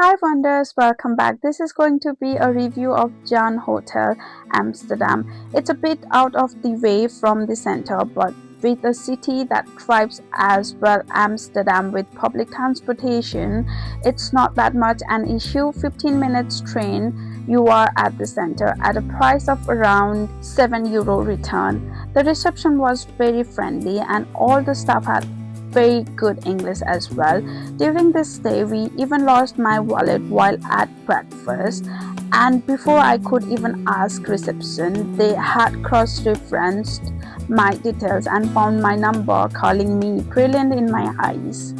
Hi Wonders, welcome back. This is going to be a review of Zaan Hotel, Amsterdam. It's a bit out of the way from the center, but with a city that thrives as well, Amsterdam with public transportation, it's not that much an issue. 15 minutes train, you are at the center at a price of around €7 return. The reception was very friendly and all the staff had very good English as well. During this stay, we even lost my wallet while at breakfast, and before I could even ask reception, they had cross-referenced my details and found my number, calling me brilliant in my eyes.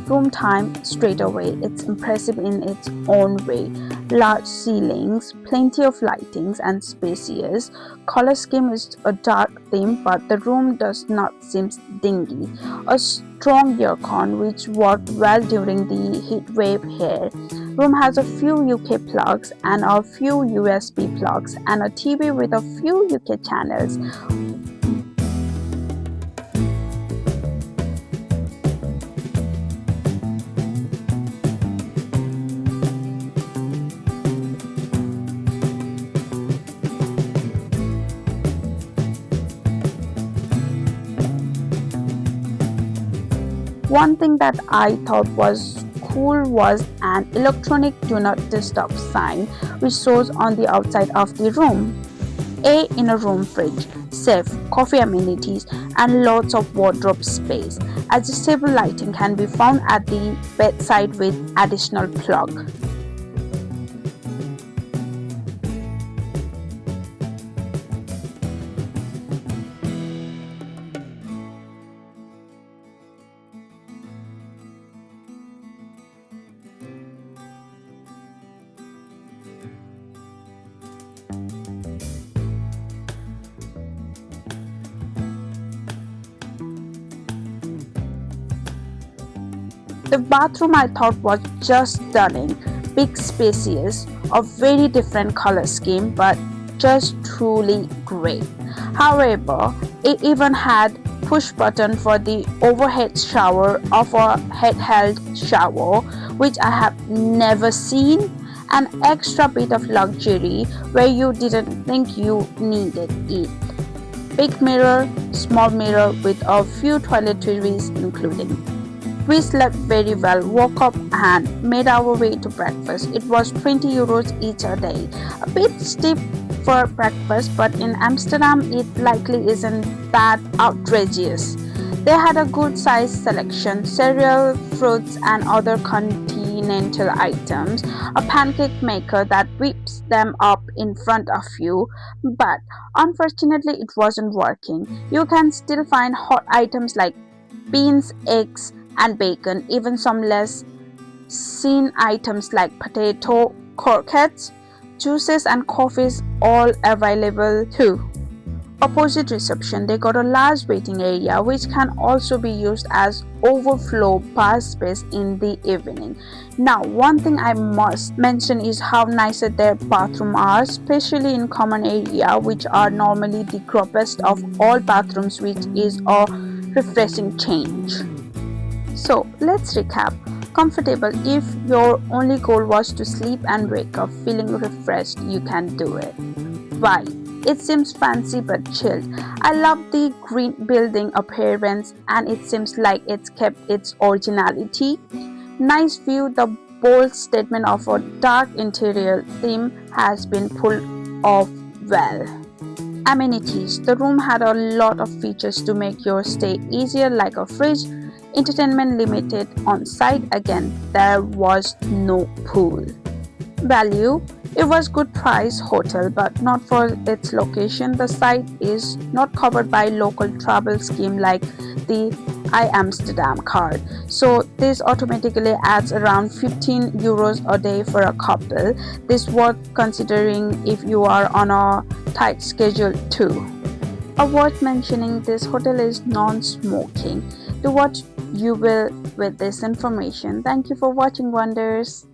Room time straight away. It's impressive in its own way. Large ceilings, plenty of lightings, and spacious. Color scheme is a dark theme, but the room does not seem dingy. A strong aircon which worked well during the heat wave here. Room has a few UK plugs and a few USB plugs and a TV with a few UK channels. One thing that I thought was cool was an electronic do not disturb sign which shows on the outside of the room. A in a room fridge, safe, coffee amenities, and lots of wardrobe space. Adjustable lighting can be found at the bedside with additional plug. The bathroom I thought was just stunning, big spacious, of very different color scheme but just truly great. However, it even had push button for the overhead shower of a head-held shower, which I have never seen. An extra bit of luxury where you didn't think you needed it. Big mirror, small mirror with a few toiletries including. We slept very well, woke up and made our way to breakfast. It was €20 each a day. A bit steep for breakfast, but in Amsterdam it likely isn't that outrageous. They had a good sized selection, cereal, fruits and other continental items, a pancake maker that whips them up in front of you, but unfortunately it wasn't working. You can still find hot items like beans, eggs, and bacon, even some less seen items like potato croquettes, juices and coffees all available too. Opposite reception, they got a large waiting area which can also be used as overflow bar space in the evening. Now, one thing I must mention is how nice their bathrooms are, especially in common area, which are normally the grubbest of all bathrooms, which is a refreshing change. So let's recap. Comfortable. If your only goal was to sleep and wake up feeling refreshed, you can do it. Why? It seems fancy but chilled. I love the green building appearance and it seems like it's kept its originality. Nice view. The bold statement of a dark interior theme has been pulled off well. Amenities. The room had a lot of features to make your stay easier, like a fridge, entertainment limited on site. Again, there was no pool. Value. It was good price hotel but not for its location. The site is not covered by local travel scheme like the Amsterdam card, so this automatically adds around €15 a day for a couple. This worth considering if you are on a tight schedule too. Worth mentioning, this hotel is non-smoking. Do what you will with this information. Thank you for watching, Wonders.